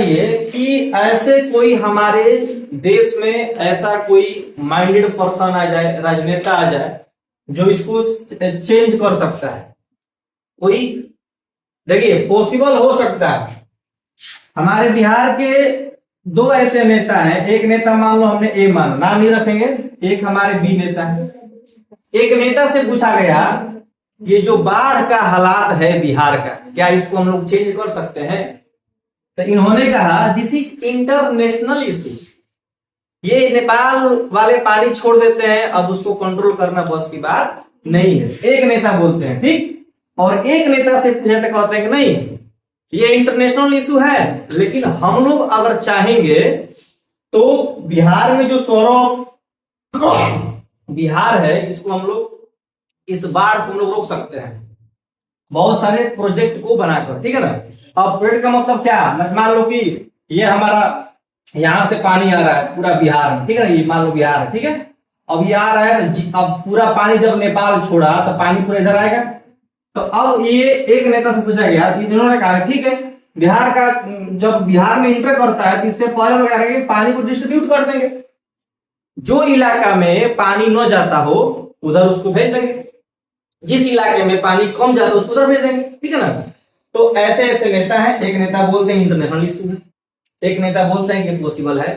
चाहिए कि ऐसे कोई हमारे देश में ऐसा कोई माइंडेड पर्सन आ जाए, राजनेता आ जाए जो इसको चेंज कर सकता है। कोई देखिए पॉसिबल हो सकता है। हमारे बिहार के दो ऐसे नेता हैं, एक नेता मान लो हमने ए मान, नाम नहीं रखेंगे, एक हमारे बी नेता है। एक नेता से पूछा गया ये जो बाढ़ का हालात है बिहार का, क्या इसको हम लोग चेंज कर सकते हैं? तो इन्होंने कहा दिस इज इंटरनेशनल इशू, ये नेपाल वाले पानी छोड़ देते हैं, अब उसको कंट्रोल करना बस की बात नहीं है। एक नेता बोलते हैं, ठीक। और एक नेता से पूछा तो कहते हैं कि नहीं ये इंटरनेशनल इशू है, लेकिन हम लोग अगर चाहेंगे तो बिहार में जो सौरभ बिहार है इसको हम लोग, इस बाढ़ को हम लोग रोक सकते हैं बहुत सारे प्रोजेक्ट को बनाकर, ठीक है ना। अब प्रोजेक्ट का मतलब क्या, मान लो कि ये हमारा यहां से पानी आ रहा है पूरा बिहार में, ठीक है ना, ये मान लो बिहार है, ठीक है। अब ये आ रहा है, अब पूरा पानी जब नेपाल छोड़ा तो पानी पूरा इधर आएगा। तो अब ये एक नेता से पूछा गया, इन्होंने कहा ठीक है बिहार का जब बिहार में इंटर करता है तो इससे पहले हम क्या करेंगे, पानी को डिस्ट्रीब्यूट कर देंगे, जो इलाका में पानी न जाता हो उधर उसको भेज देंगे, जिस इलाके में पानी कम जाता है उसको उधर भेज देंगे, ठीक है ना। तो ऐसे ऐसे नेता है, एक नेता बोलते हैं इंटरनेशनल इशू है, एक नेता बोलते हैं कि पॉसिबल है।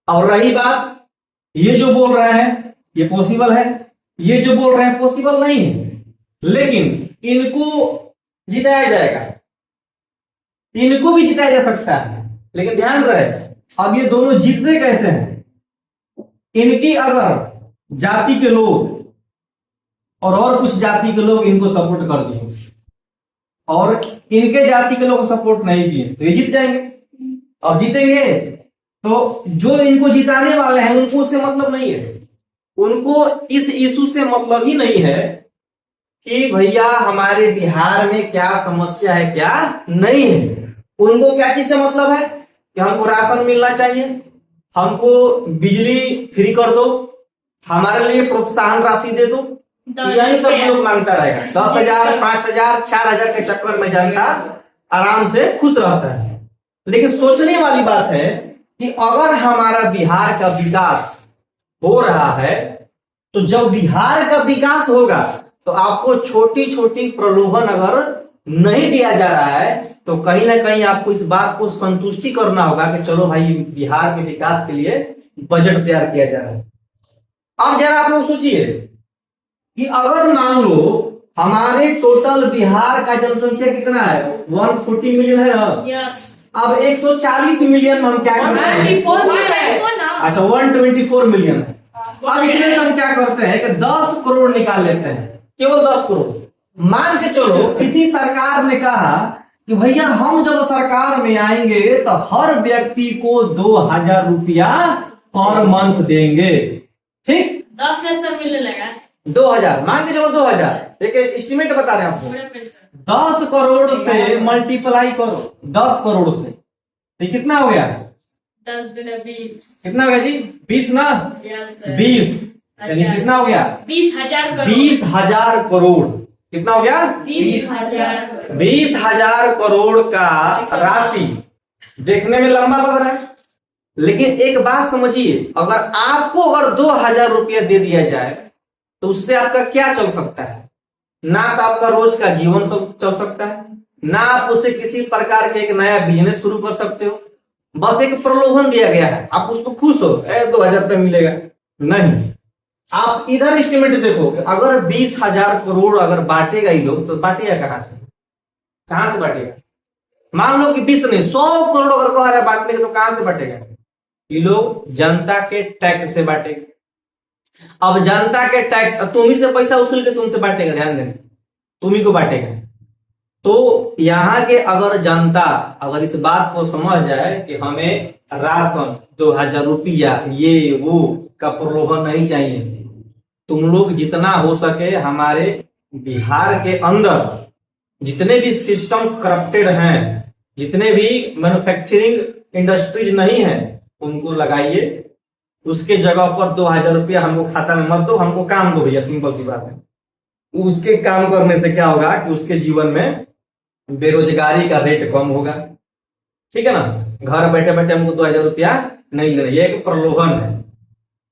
और रही बात ये जो बोल रहे हैं ये पॉसिबल है, ये जो बोल रहे हैं पॉसिबल नहीं है, लेकिन इनको जिताया जाएगा, इनको भी जिताया जा सकता है। लेकिन ध्यान रहे अब ये दोनों जीतते कैसे हैं, इनकी अगर जाति के लोग और कुछ जाति के लोग इनको सपोर्ट कर दिए और इनके जाति के लोग सपोर्ट नहीं किए तो ये जीत जाएंगे। और जीतेंगे तो जो इनको जिताने वाले हैं उनको उससे मतलब नहीं है, उनको इस इशू से मतलब ही नहीं है कि भैया हमारे बिहार में क्या समस्या है क्या नहीं है। उनको क्या चीज से मतलब है कि हमको राशन मिलना चाहिए, हमको बिजली फ्री कर दो, हमारे लिए प्रोत्साहन राशि दे दो, यही सब लोग मांगता रहेगा। 10,000 5,000 4,000 के चक्कर में जनता आराम से खुश रहता है। लेकिन सोचने वाली बात है कि अगर हमारा बिहार का विकास हो रहा है तो जब बिहार का विकास होगा तो आपको छोटी छोटी प्रलोभन अगर नहीं दिया जा रहा है तो कहीं ना कहीं आपको इस बात को संतुष्टि करना होगा कि चलो भाई बिहार के विकास के लिए बजट तैयार किया जा रहा है। अब जरा आप लोग सोचिए कि अगर मान लो हमारे टोटल बिहार का जनसंख्या कितना है, 140 मिलियन है ना। यस। अब 140 मिलियन में हम क्या करते हैं, अच्छा 124 मिलियन है। अब इसमें से हम क्या करते हैं कि 10 करोड़ निकाल लेते हैं, केवल 10 करोड़। मान के चलो किसी सरकार ने कहा कि भैया हम जब सरकार में आएंगे तो हर व्यक्ति को 2,000 रुपया पर मंथ देंगे, ठीक। 10 से मिलने लगा 2,000 मान के चलो 2,000 एक एस्टिमेट बता रहे हैं आपको। 10 करोड़ से मल्टीप्लाई करो 10 करोड़ से तो कितना हो गया, 10 दूना 20, कितना हो गया जी 20 ना, यस 20 यानी कितना हो गया 20,000 करोड़, 20,000 करोड़, कितना हो गया 20,000 20,000 करोड़ का राशि। देखने में लंबा लग रहा है लेकिन एक बात समझिए, अगर आपको अगर 2,000 रुपया दे दिया जाए तो उससे आपका क्या चल सकता है, ना तो आपका रोज का जीवन सब चल सकता है, ना आप उससे किसी प्रकार के एक नया बिजनेस शुरू कर सकते हो। बस एक प्रलोभन दिया गया है, आप उसको खुश हो 2,000 रुपया मिलेगा, नहीं। आप इधर एस्टिमेट देखो कि अगर 20,000 करोड़ अगर बांटेगा ही लोग तो बांटेगा कहां से बांटेगा। मान लो कि 20 नहीं 100 करोड़ अगर कह रहा है बांटने के तो कहां से बांटेगा, ये लोग जनता के टैक्स से बांटेगा। अब जनता के टैक्स तुम ही से पैसा वसूल के तुमसे बांटेगा, ध्यान देना तुम ही को बांटेगा। तो यहाँ के अगर जनता अगर इस बात को समझ जाए कि हमें राशन 2,000 रुपया ये वो का प्रलोभन नहीं चाहिए, तुम लोग जितना हो सके हमारे बिहार के अंदर जितने भी सिस्टम्स करप्टेड हैं, जितने भी मैन्युफैक्चरिंग इंडस्ट्रीज नहीं है उनको लगाइए, उसके जगह पर 2,000 रुपया हमको खाता में मत दो, हमको काम दो भैया, सिंपल सी बात है। उसके काम करने से क्या होगा कि उसके जीवन में बेरोजगारी का रेट कम होगा, ठीक है ना। घर बैठे बैठे हमको 2,000 रुपया नहीं लेना, ये एक प्रलोभन है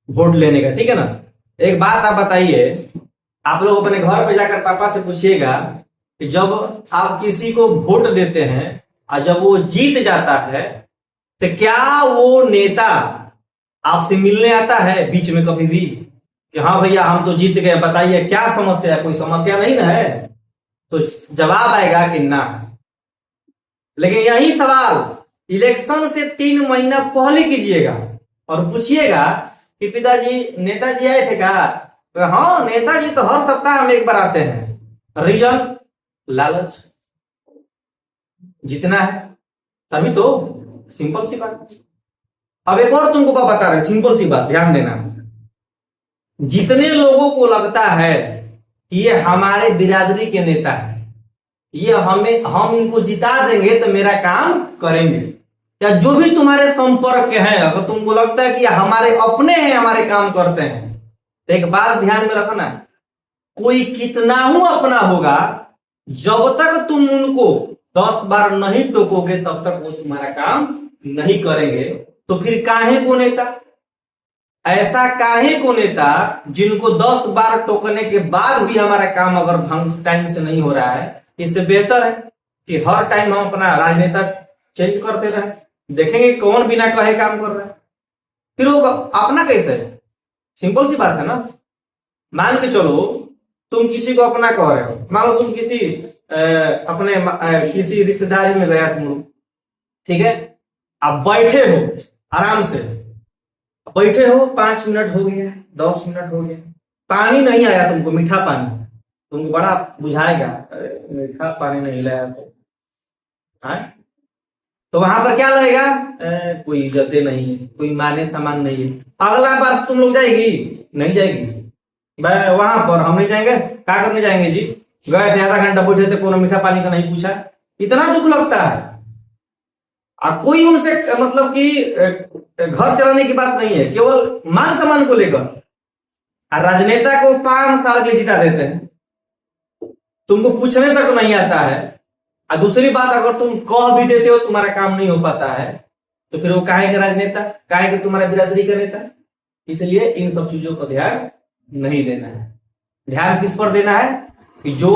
वोट लेने का, ठीक है ना। एक बात आप बताइए, आप लोग अपने घर पे जाकर पापा से पूछिएगा कि जब आप किसी को वोट देते हैं और जब वो जीत जाता है तो क्या वो नेता आपसे मिलने आता है बीच में कभी भी कि हाँ भैया हम तो जीत गए, बताइए क्या समस्या है, कोई समस्या नहीं ना है, तो जवाब आएगा कि ना। लेकिन यही सवाल इलेक्शन से 3 महीना पहले कीजिएगा और पूछिएगा कि पिताजी नेताजी आए थे क्या, तो हाँ नेताजी तो हर सप्ताह हम एक बार आते हैं। रीजन लालच, जितना है तभी तो, सिंपल सी बात। अब एक और तुमको बता रहे, सिंपल सी बात ध्यान देना, जितने लोगों को लगता है कि ये हमारे बिरादरी के नेता है, ये हम इनको जिता देंगे तो मेरा काम करेंगे, या जो भी तुम्हारे संपर्क के हैं, अगर तुमको लगता है कि ये हमारे अपने हैं, हमारे काम करते हैं, तो एक बात ध्यान में रखना, कोई कितना हूं अपना होगा, जब तक तुम उनको 10 बार नहीं टोकोगे तब तक वो तुम्हारा काम नहीं करेंगे। तो फिर काहे को नेता, ऐसा काहे को नेता जिनको 10 बार टोकने के बाद भी हमारा काम अगर ढंग टाइम से नहीं हो रहा है, इससे बेहतर है कि हर टाइम हम अपना राजनेता चेंज करते रहे, देखेंगे कौन बिना कहे काम कर रहा है, फिर वो अपना कैसे है। सिंपल सी बात है ना। मान के चलो तुम किसी को अपना कह रहे हो, मान लो तुम किसी अपने किसी रिश्तेदारी में गया तुम लोग, ठीक है, आप बैठे हो आराम से, बैठे हो 5 मिनट हो गया, 10 मिनट हो गया, पानी नहीं आया तुमको, मीठा पानी, तुमको बड़ा बुझाएगा, मीठा पानी नहीं लाया तो वहां पर क्या लगेगा, कोई इज्जतें नहीं है, कोई माने सामान नहीं है। अगला बार तुम लोग जाएगी नहीं जाएगी, वहां पर हम नहीं जाएंगे, क्या करने जाएंगे जी, गए थे आधा घंटा बैठे थे, कोनो मीठा पानी का नहीं पूछा, इतना दुख लगता है। कोई उनसे मतलब कि घर चलाने की बात नहीं है, केवल मान सम्मान को लेकर। राजनेता को 5 साल के लिए जिता देते हैं, तुमको पूछने तक नहीं आता है। और दूसरी बात, अगर तुम कह भी देते हो तुम्हारा काम नहीं हो पाता है, तो फिर वो काहे का राजनेता, काहे का तुम्हारा बिरादरी का नेता। इसलिए इन सब चीजों पर ध्यान नहीं देना है। ध्यान किस पर देना है कि जो